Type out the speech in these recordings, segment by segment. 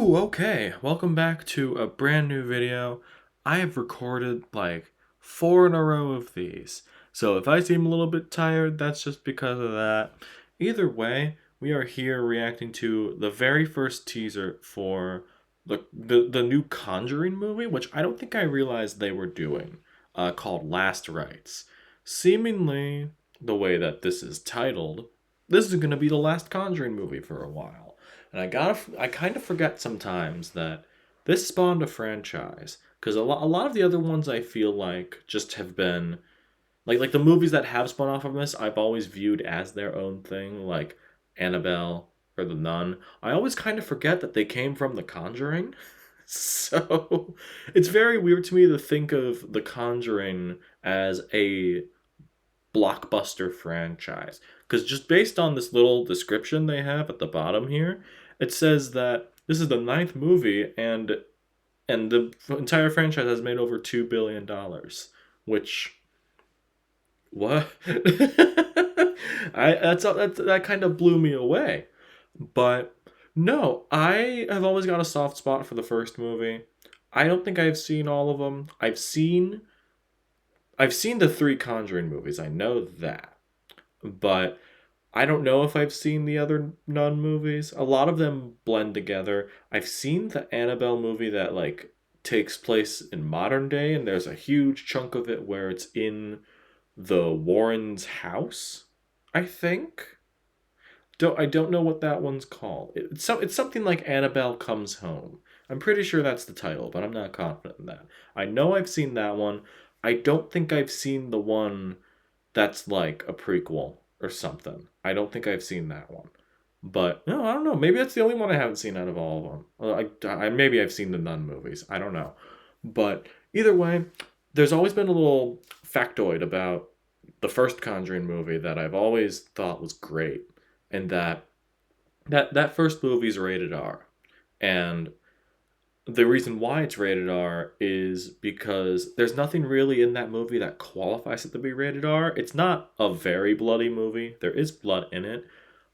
Ooh, okay, welcome back to a brand new video. I have recorded like 4 in a row of these, so if I seem a little bit tired, that's just because of that. Either way, we are here reacting to the very first teaser for the new Conjuring movie, which I don't think I realized they were doing, called Last Rites. Seemingly, the way that this is titled, this is going to be the last Conjuring movie for a while. And I kind of forget sometimes that this spawned a franchise because a lot of the other ones I feel like just have been like the movies that have spun off of this I've always viewed as their own thing, like Annabelle or The Nun. I always kind of forget that they came from The Conjuring. So it's very weird to me to think of The Conjuring as a blockbuster franchise. Because just based on this little description they have at the bottom here, it says that this is the ninth movie and the entire franchise has made over $2 billion. Which what? That kind of blew me away. But no, I have always got a soft spot for the first movie. I don't think I've seen all of them. I've seen the three Conjuring movies. I know that. But I don't know if I've seen the other Nun movies. A lot of them blend together. I've seen the Annabelle movie that like takes place in modern day, and there's a huge chunk of it where it's in the Warren's house, I think. I don't know what that one's called. It's something like Annabelle Comes Home. I'm pretty sure that's the title, but I'm not confident in that. I know I've seen that one. I don't think I've seen the one that's like a prequel or something. I don't think I've seen that one. But no, I don't know. Maybe that's the only one I haven't seen out of all of them. Well, maybe I've seen the Nun movies. I don't know. But either way, there's always been a little factoid about the first Conjuring movie that I've always thought was great, and that first movie's rated R, and the reason why it's rated R is because there's nothing really in that movie that qualifies it to be rated R. It's not a very bloody movie. There is blood in it,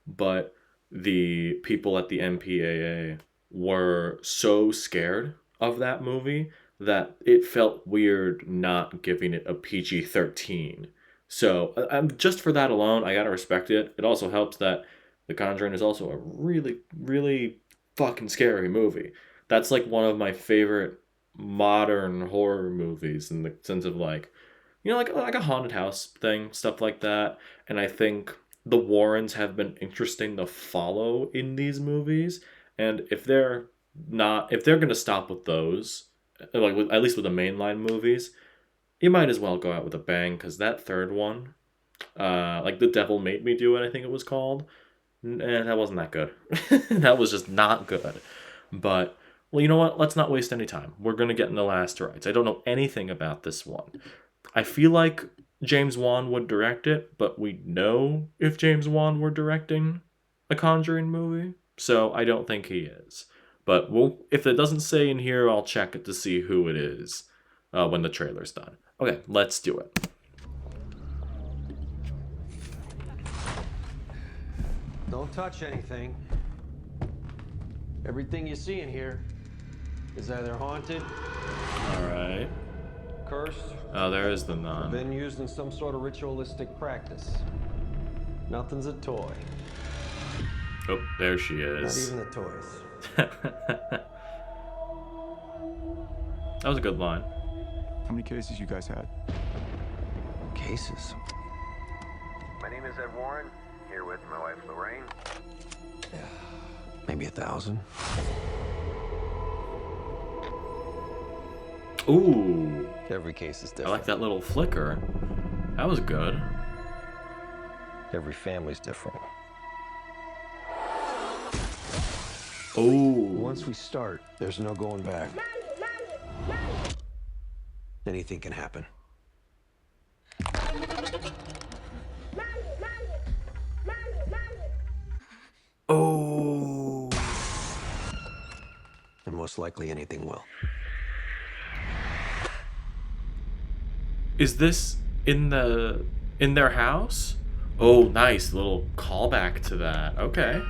but the people at the MPAA were so scared of that movie that it felt weird not giving it a PG-13. So, just for that alone, I gotta respect it. It also helps that The Conjuring is also a really, really fucking scary movie. That's like one of my favorite modern horror movies in the sense of like, like a haunted house thing, stuff like that. And I think the Warrens have been interesting to follow in these movies. And if they're gonna stop with those, at least with the mainline movies, you might as well go out with a bang because that third one, like The Devil Made Me Do It, I think it was called, that wasn't that good. That was just not good. But well, you know what? Let's not waste any time. We're going to get into Last Rites. I don't know anything about this one. I feel like James Wan would direct it, but we know if James Wan were directing a Conjuring movie, so I don't think he is. But if it doesn't say in here, I'll check it to see who it is when the trailer's done. Okay, let's do it. Don't touch anything. Everything you see in here is either haunted, Alright. cursed, Oh, there is the or nun. been used in some sort of ritualistic practice. Nothing's a toy. Oh, there she Not is. even the toys. That was a good line. How many cases you guys had? Cases. My name is Ed Warren, here with my wife Lorraine. Maybe 1,000. Ooh, Every case is I different. like that little flicker. That was good. Every family's different. Ooh. Once we start, there's no going back. Anything can happen. Oh. And most likely anything will. Is this in their house? Oh, nice little callback to that. Okay.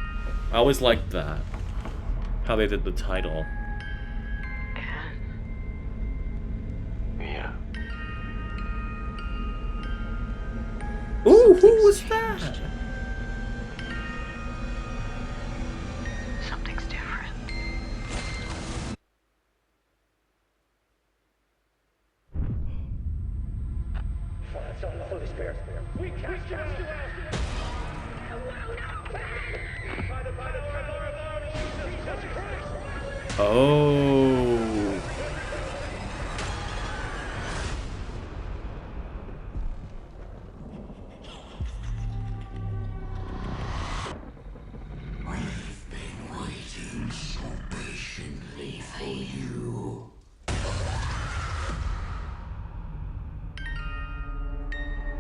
I always liked that. how they did the title. Yeah. Ooh, who was that? Something's different. Son of the Holy Spirit, we cast you out! By the power of our Lord Jesus Christ! Oh. We've been waiting so patiently for you.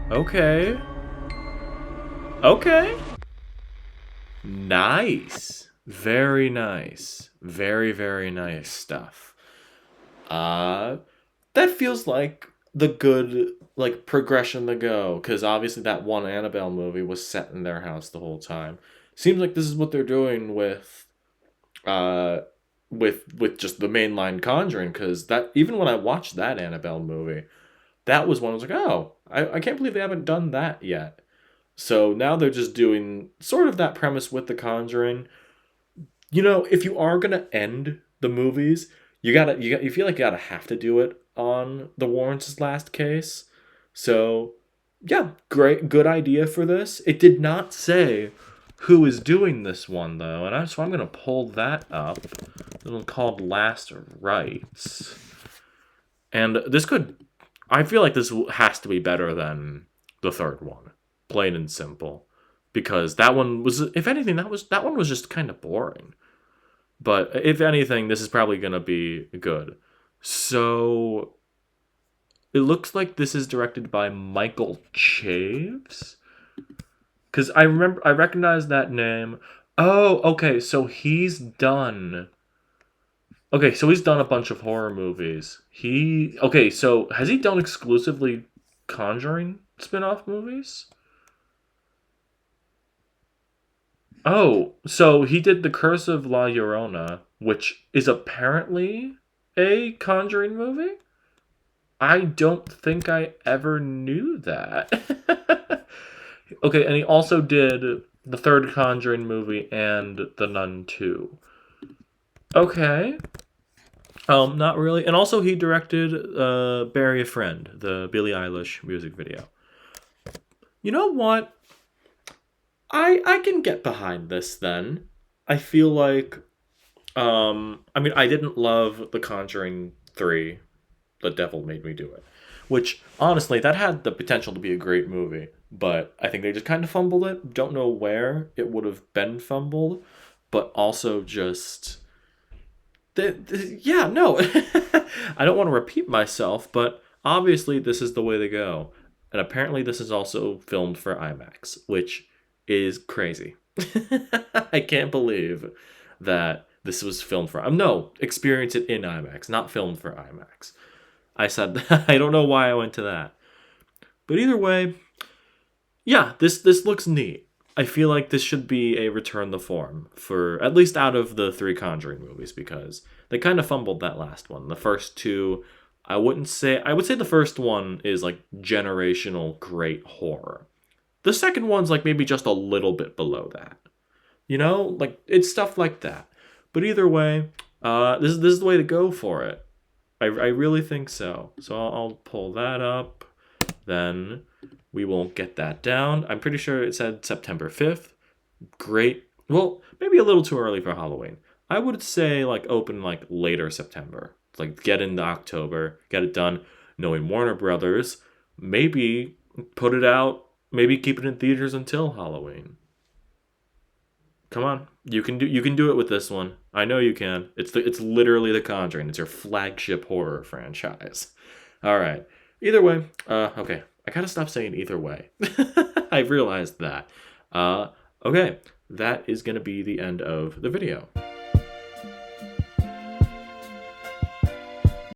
Okay. Okay. Nice. Very nice. Very, very nice stuff. That feels like the good, like, progression to go, because obviously that one Annabelle movie was set in their house the whole time. Seems like this is what they're doing uh, with just the mainline Conjuring, because that, even when I watched that Annabelle movie, that was one I was like, oh, I can't believe they haven't done that yet. So now they're just doing sort of that premise with The Conjuring. You know, if you are gonna end the movies, you feel like you gotta have to do it on the Warrens' last case. So yeah, good idea for this. It did not say who is doing this one though, and so I'm gonna pull that up. It's called Last Rites, and this could. I feel like this has to be better than the third one, plain and simple, because that one was, if anything, that one was just kind of boring. But if anything, this is probably gonna be good. So it looks like this is directed by Michael Chaves, because I recognize that name. Oh, okay, so he's done. Okay, so he's done a bunch of horror movies. So has he done exclusively Conjuring spin-off movies? Oh, so he did The Curse of La Llorona, which is apparently a Conjuring movie? I don't think I ever knew that. Okay, and he also did the third Conjuring movie and The Nun 2. Okay. Not really. And also he directed Bury a Friend, the Billie Eilish music video. You know what? I can get behind this then. I feel like I mean I didn't love The Conjuring 3. The Devil Made Me Do It. Which honestly that had the potential to be a great movie, but I think they just kind of fumbled it. Don't know where it would have been fumbled, but also just yeah, no. I don't want to repeat myself, but obviously this is the way to go. And apparently this is also filmed for IMAX, which is crazy. I can't believe that this was filmed for no, experience it in IMAX, not filmed for IMAX. I said I don't know why I went to that. But either way, yeah, this looks neat. I feel like this should be a return to form for at least out of the three Conjuring movies, because they kind of fumbled that last one. The first two, I would say the first one is like generational great horror. The second one's like maybe just a little bit below that. You know, like it's stuff like that. But either way, this is the way to go for it. I really think so. So I'll pull that up. Then we will get that down. I'm pretty sure it said September 5th. Great. Well, maybe a little too early for Halloween. I would say like open like later September. Like get into October, get it done. Knowing Warner Brothers, maybe put it out, maybe keep it in theaters until Halloween. Come on. You can do it with this one. I know you can. It's literally The Conjuring. It's your flagship horror franchise. All right. Either way, okay. I gotta stop saying either way. I realized that. Okay, that is gonna be the end of the video.